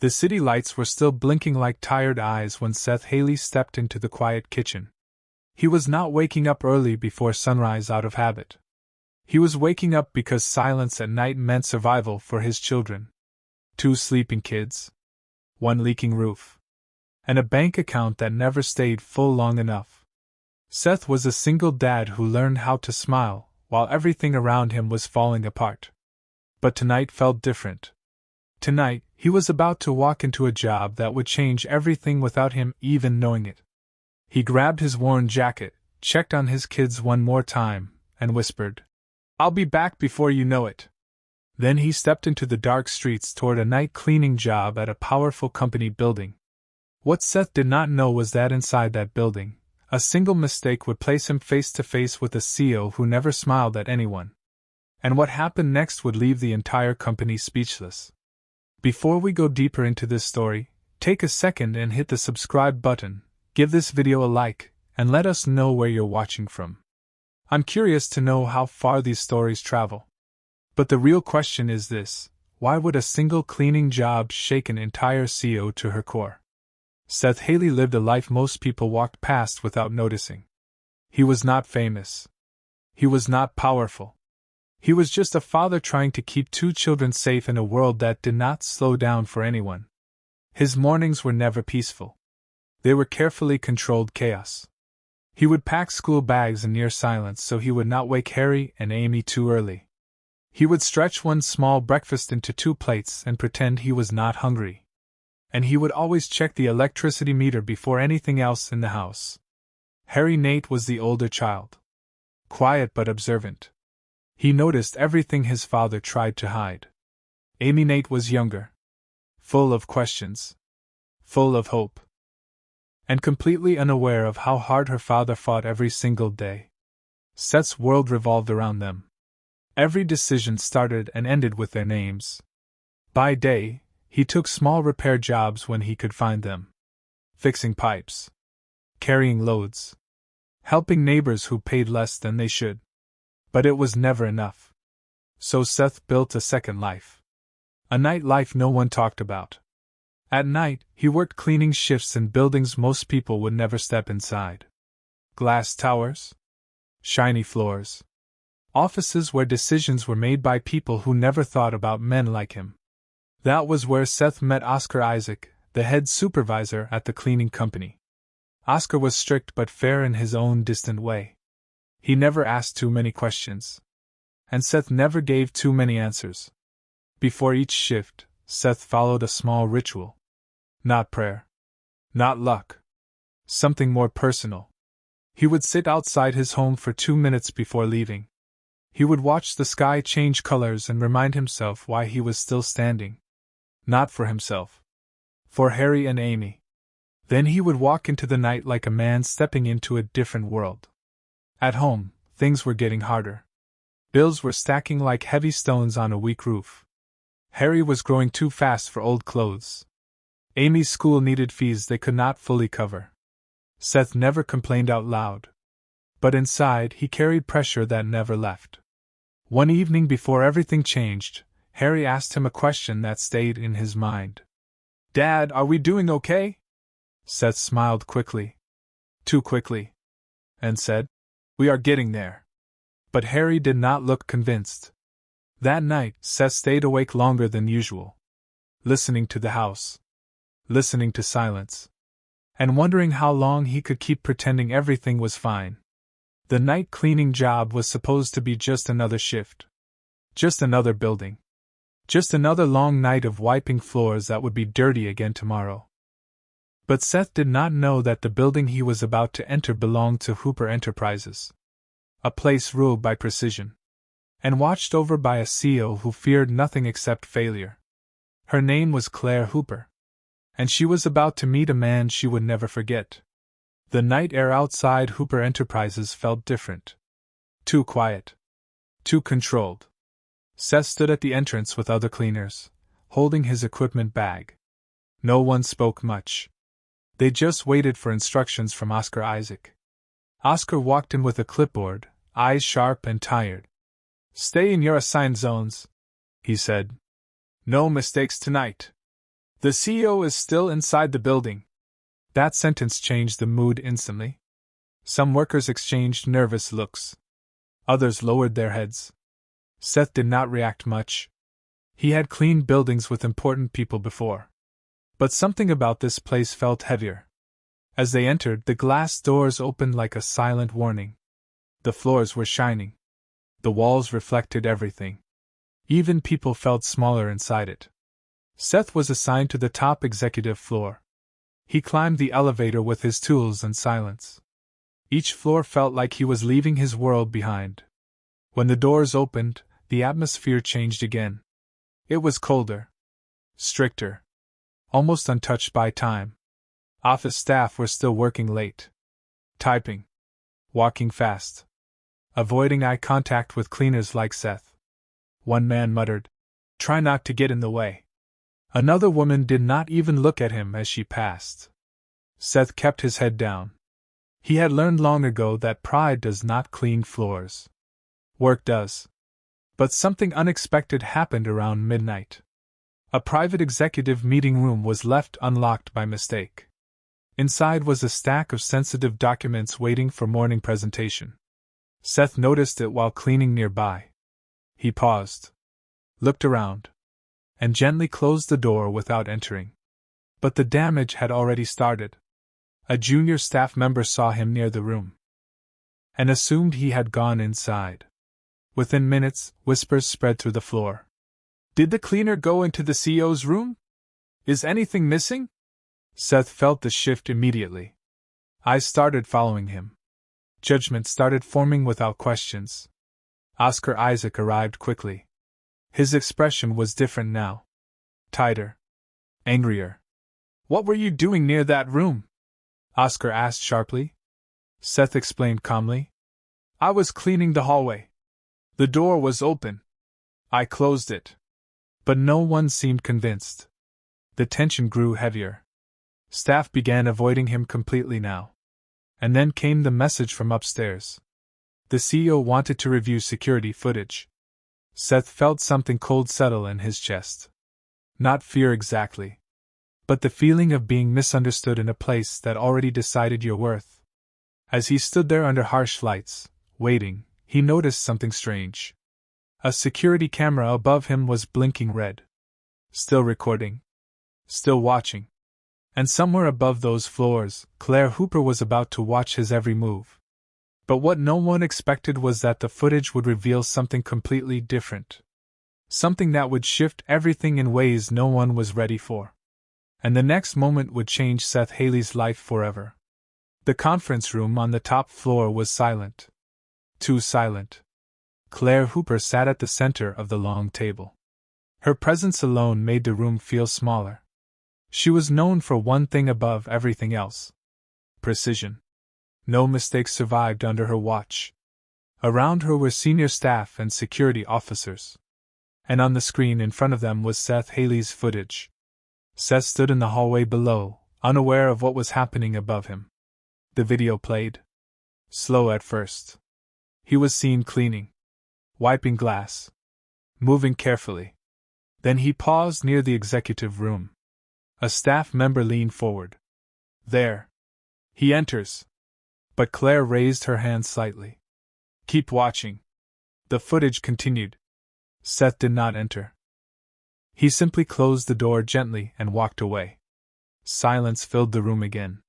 The city lights were still blinking like tired eyes when Seth Haley stepped into the quiet kitchen. He was not waking up early before sunrise out of habit. He was waking up because silence at night meant survival for his children. 2 sleeping kids, 1 leaking roof, and a bank account that never stayed full long enough. Seth was a single dad who learned how to smile while everything around him was falling apart. But tonight felt different. Tonight, he was about to walk into a job that would change everything without him even knowing it. He grabbed his worn jacket, checked on his kids one more time, and whispered, "I'll be back before you know it." Then he stepped into the dark streets toward a night cleaning job at a powerful company building. What Seth did not know was that inside that building, a single mistake would place him face to face with a CEO who never smiled at anyone. And what happened next would leave the entire company speechless. Before we go deeper into this story, take a second and hit the subscribe button, give this video a like, and let us know where you're watching from. I'm curious to know how far these stories travel. But the real question is this: why would a single cleaning job shake an entire CEO to her core? Seth Haley lived a life most people walked past without noticing. He was not famous. He was not powerful. He was just a father trying to keep 2 children safe in a world that did not slow down for anyone. His mornings were never peaceful. They were carefully controlled chaos. He would pack school bags in near silence so he would not wake Harry and Amy too early. He would stretch one small breakfast into 2 plates and pretend he was not hungry. And he would always check the electricity meter before anything else in the house. Harry Nate was the older child. Quiet but observant. He noticed everything his father tried to hide. Amy Nate was younger. Full of questions. Full of hope. And completely unaware of how hard her father fought every single day. Seth's world revolved around them. Every decision started and ended with their names. By day, he took small repair jobs when he could find them. Fixing pipes. Carrying loads. Helping neighbors who paid less than they should. But it was never enough. So Seth built a second life. A night life no one talked about. At night, he worked cleaning shifts in buildings most people would never step inside. Glass towers. Shiny floors. Offices where decisions were made by people who never thought about men like him. That was where Seth met Oscar Isaac, the head supervisor at the cleaning company. Oscar was strict but fair in his own distant way. He never asked too many questions. And Seth never gave too many answers. Before each shift, Seth followed a small ritual. Not prayer. Not luck. Something more personal. He would sit outside his home for 2 minutes before leaving. He would watch the sky change colors and remind himself why he was still standing. Not for himself. For Harry and Amy. Then he would walk into the night like a man stepping into a different world. At home, things were getting harder. Bills were stacking like heavy stones on a weak roof. Harry was growing too fast for old clothes. Amy's school needed fees they could not fully cover. Seth never complained out loud. But inside he carried pressure that never left. One evening before everything changed, Harry asked him a question that stayed in his mind. "Dad, are we doing okay?" Seth smiled quickly. Too quickly. And said, "We are getting there." But Harry did not look convinced. That night, Seth stayed awake longer than usual. Listening to the house. Listening to silence. And wondering how long he could keep pretending everything was fine. The night cleaning job was supposed to be just another shift. Just another building. Just another long night of wiping floors that would be dirty again tomorrow. But Seth did not know that the building he was about to enter belonged to Hooper Enterprises. A place ruled by precision. And watched over by a CEO who feared nothing except failure. Her name was Claire Hooper. And she was about to meet a man she would never forget. The night air outside Hooper Enterprises felt different. Too quiet. Too controlled. Seth stood at the entrance with other cleaners, holding his equipment bag. No one spoke much. They just waited for instructions from Oscar Isaac. Oscar walked in with a clipboard, eyes sharp and tired. "Stay in your assigned zones," he said. "No mistakes tonight." The CEO is still inside the building. That sentence changed the mood instantly. Some workers exchanged nervous looks. Others lowered their heads. Seth did not react much. He had cleaned buildings with important people before. But something about this place felt heavier. As they entered, the glass doors opened like a silent warning. The floors were shining. The walls reflected everything. Even people felt smaller inside it. Seth was assigned to the top executive floor. He climbed the elevator with his tools and silence. Each floor felt like he was leaving his world behind. When the doors opened, the atmosphere changed again. It was colder. Stricter. Almost untouched by time. Office staff were still working late. Typing. Walking fast. Avoiding eye contact with cleaners like Seth. One man muttered, "Try not to get in the way." Another woman did not even look at him as she passed. Seth kept his head down. He had learned long ago that pride does not clean floors. Work does. But something unexpected happened around midnight. A private executive meeting room was left unlocked by mistake. Inside was a stack of sensitive documents waiting for morning presentation. Seth noticed it while cleaning nearby. He paused, looked around, and gently closed the door without entering. But the damage had already started. A junior staff member saw him near the room and assumed he had gone inside. Within minutes, whispers spread through the floor. "Did the cleaner go into the CEO's room? Is anything missing?" Seth felt the shift immediately. Eyes started following him. Judgment started forming without questions. Oscar Isaac arrived quickly. His expression was different now. Tighter. Angrier. "What were you doing near that room?" Oscar asked sharply. Seth explained calmly. "I was cleaning the hallway. The door was open. I closed it." But no one seemed convinced. The tension grew heavier. Staff began avoiding him completely now. And then came the message from upstairs. The CEO wanted to review security footage. Seth felt something cold settle in his chest. Not fear exactly, but the feeling of being misunderstood in a place that already decided your worth. As he stood there under harsh lights, waiting, he noticed something strange. A security camera above him was blinking red. Still recording. Still watching. And somewhere above those floors, Claire Hooper was about to watch his every move. But what no one expected was that the footage would reveal something completely different. Something that would shift everything in ways no one was ready for. And the next moment would change Seth Haley's life forever. The conference room on the top floor was silent. Too silent. Claire Hooper sat at the center of the long table. Her presence alone made the room feel smaller. She was known for one thing above everything else: precision. No mistakes survived under her watch. Around her were senior staff and security officers. And on the screen in front of them was Seth Haley's footage. Seth stood in the hallway below, unaware of what was happening above him. The video played. Slow at first. He was seen cleaning. Wiping glass. Moving carefully. Then he paused near the executive room. A staff member leaned forward. "There. He enters." But Claire raised her hand slightly. "Keep watching." The footage continued. Seth did not enter. He simply closed the door gently and walked away. Silence filled the room again.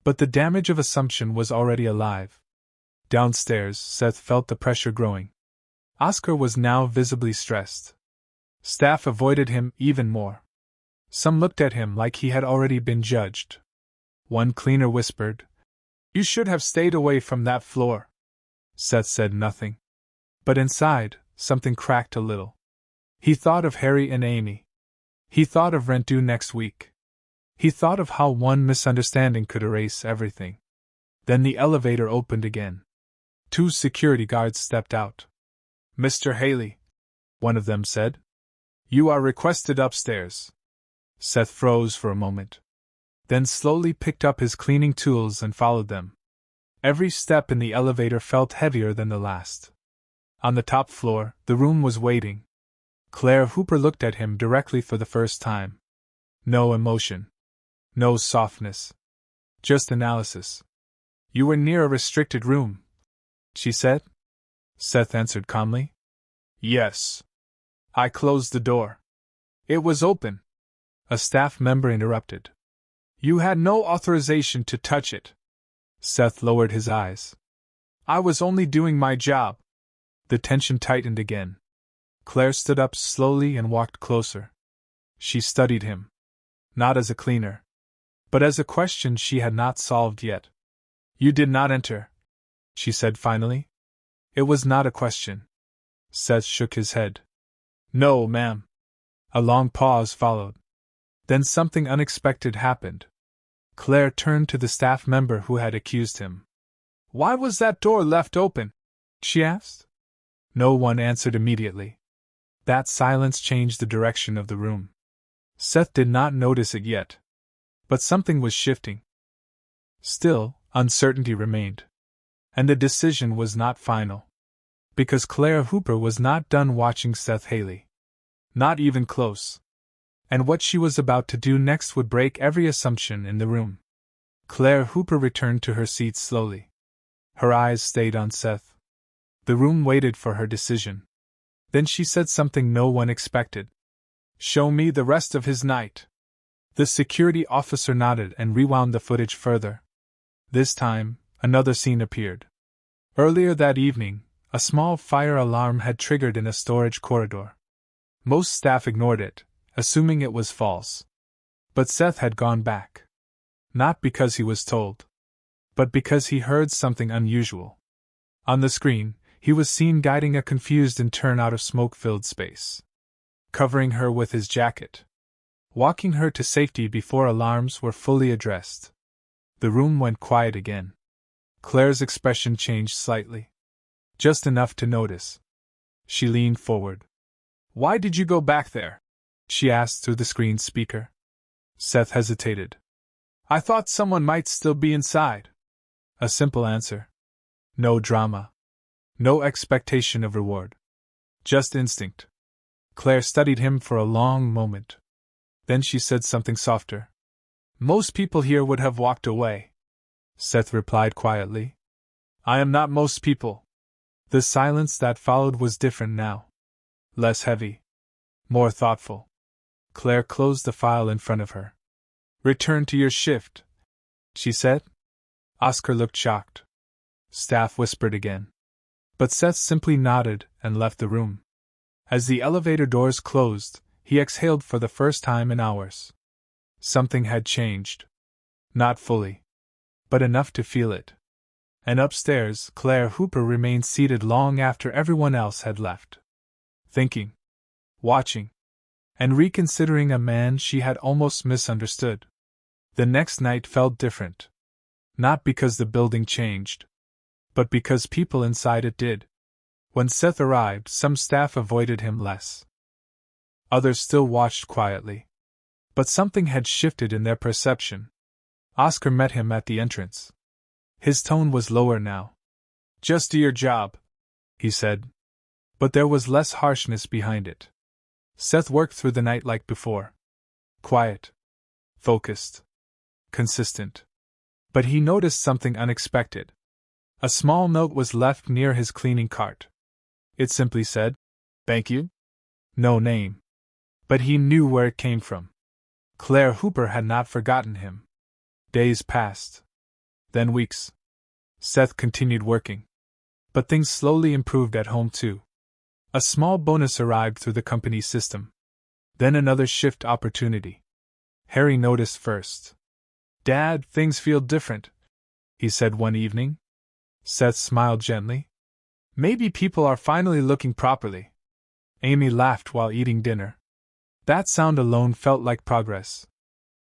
But the damage of assumption was already alive. Downstairs, Seth felt the pressure growing. Oscar was now visibly stressed. Staff avoided him even more. Some looked at him like he had already been judged. One cleaner whispered, "You should have stayed away from that floor." Seth said nothing. But inside, something cracked a little. He thought of Harry and Amy. He thought of rent due next week. He thought of how one misunderstanding could erase everything. Then the elevator opened again. 2 security guards stepped out. "Mr. Haley," one of them said, "you are requested upstairs." Seth froze for a moment. Then slowly picked up his cleaning tools and followed them. Every step in the elevator felt heavier than the last. On the top floor, the room was waiting. Claire Hooper looked at him directly for the first time. No emotion. No softness. Just analysis. You were near a restricted room, she said. Seth answered calmly. Yes. I closed the door. It was open. A staff member interrupted. You had no authorization to touch it. Seth lowered his eyes. I was only doing my job. The tension tightened again. Claire stood up slowly and walked closer. She studied him. Not as a cleaner, but as a question she had not solved yet. You did not enter, she said finally. It was not a question. Seth shook his head. No, ma'am. A long pause followed. Then something unexpected happened. Claire turned to the staff member who had accused him. Why was that door left open? She asked. No one answered immediately. That silence changed the direction of the room. Seth did not notice it yet. But something was shifting. Still, uncertainty remained. And the decision was not final. Because Claire Hooper was not done watching Seth Haley. Not even close. And what she was about to do next would break every assumption in the room. Claire Hooper returned to her seat slowly. Her eyes stayed on Seth. The room waited for her decision. Then she said something no one expected. Show me the rest of his night. The security officer nodded and rewound the footage further. This time, another scene appeared. Earlier that evening, a small fire alarm had triggered in a storage corridor. Most staff ignored it, assuming it was false. But Seth had gone back. Not because he was told, but because he heard something unusual. On the screen, he was seen guiding a confused intern out of smoke-filled space. Covering her with his jacket. Walking her to safety before alarms were fully addressed. The room went quiet again. Claire's expression changed slightly. Just enough to notice. She leaned forward. Why did you go back there? She asked through the screen speaker. Seth hesitated. I thought someone might still be inside. A simple answer. No drama. No expectation of reward. Just instinct. Claire studied him for a long moment. Then she said something softer. Most people here would have walked away. Seth replied quietly. I am not most people. The silence that followed was different now. Less heavy. More thoughtful. Claire closed the file in front of her. Return to your shift, she said. Oscar looked shocked. Staff whispered again. But Seth simply nodded and left the room. As the elevator doors closed, he exhaled for the first time in hours. Something had changed. Not fully, but enough to feel it. And upstairs, Claire Hooper remained seated long after everyone else had left. Thinking. Watching. And reconsidering a man she had almost misunderstood. The next night felt different. Not because the building changed, but because people inside it did. When Seth arrived, some staff avoided him less. Others still watched quietly. But something had shifted in their perception. Oscar met him at the entrance. His tone was lower now. Just do your job, he said. But there was less harshness behind it. Seth worked through the night like before. Quiet. Focused. Consistent. But he noticed something unexpected. A small note was left near his cleaning cart. It simply said, "Thank you." No name. But he knew where it came from. Claire Hooper had not forgotten him. Days passed. Then weeks. Seth continued working. But things slowly improved at home too. A small bonus arrived through the company system. Then another shift opportunity. Harry noticed first. Dad, things feel different, he said one evening. Seth smiled gently. Maybe people are finally looking properly. Amy laughed while eating dinner. That sound alone felt like progress.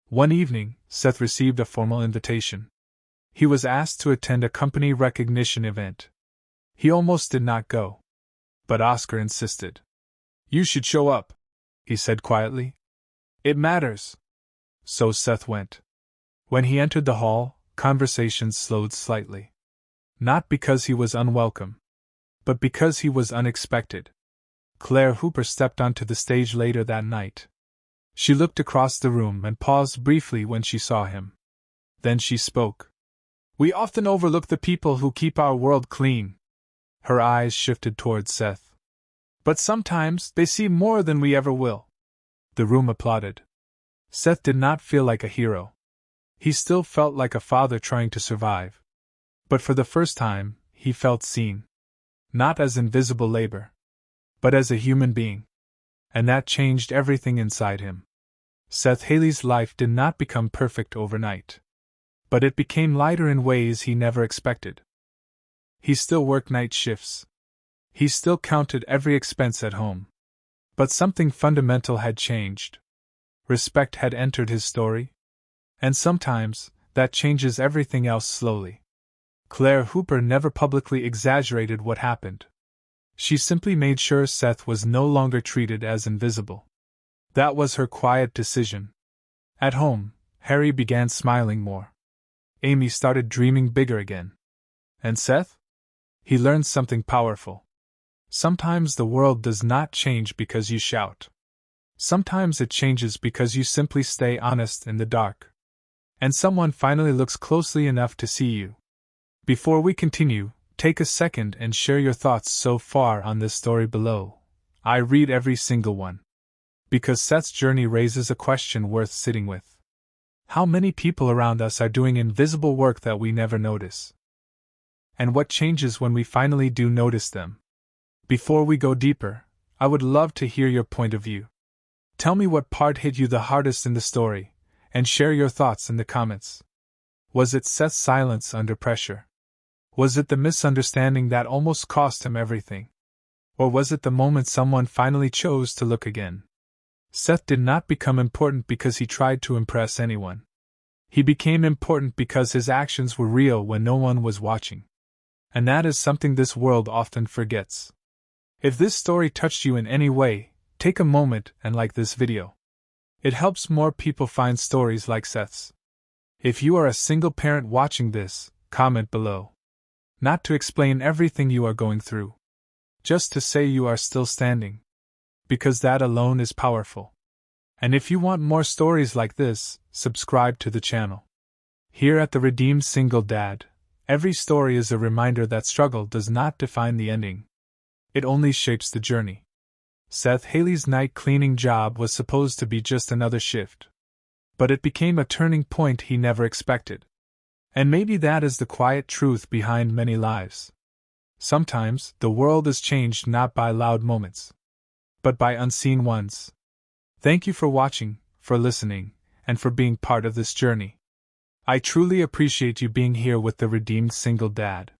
One evening, Seth received a formal invitation. He was asked to attend a company recognition event. He almost did not go. But Oscar insisted. You should show up, he said quietly. It matters. So Seth went. When he entered the hall, conversations slowed slightly. Not because he was unwelcome, but because he was unexpected. Claire Hooper stepped onto the stage later that night. She looked across the room and paused briefly when she saw him. Then she spoke. "We often overlook the people who keep our world clean." Her eyes shifted towards Seth. "But sometimes they see more than we ever will." The room applauded. Seth did not feel like a hero. He still felt like a father trying to survive. But for the first time, he felt seen. Not as invisible labor, but as a human being. And that changed everything inside him. Seth Haley's life did not become perfect overnight. But it became lighter in ways he never expected. He still worked night shifts. He still counted every expense at home. But something fundamental had changed. Respect had entered his story. And sometimes, that changes everything else slowly. Claire Hooper never publicly exaggerated what happened. She simply made sure Seth was no longer treated as invisible. That was her quiet decision. At home, Harry began smiling more. Amy started dreaming bigger again. And Seth? He learned something powerful. Sometimes the world does not change because you shout. Sometimes it changes because you simply stay honest in the dark. And someone finally looks closely enough to see you. Before we continue, take a second and share your thoughts so far on this story below. I read every single one. Because Seth's journey raises a question worth sitting with. How many people around us are doing invisible work that we never notice? And what changes when we finally do notice them? Before we go deeper, I would love to hear your point of view. Tell me what part hit you the hardest in the story, and share your thoughts in the comments. Was it Seth's silence under pressure? Was it the misunderstanding that almost cost him everything? Or was it the moment someone finally chose to look again? Seth did not become important because he tried to impress anyone. He became important because his actions were real when no one was watching. And that is something this world often forgets. If this story touched you in any way, take a moment and like this video. It helps more people find stories like Seth's. If you are a single parent watching this, comment below. Not to explain everything you are going through. Just to say you are still standing. Because that alone is powerful. And if you want more stories like this, subscribe to the channel. Here at the Redeemed Single Dad, every story is a reminder that struggle does not define the ending. It only shapes the journey. Seth Haley's night cleaning job was supposed to be just another shift. But it became a turning point he never expected. And maybe that is the quiet truth behind many lives. Sometimes, the world is changed not by loud moments, but by unseen ones. Thank you for watching, for listening, and for being part of this journey. I truly appreciate you being here with the Redeemed Single Dad.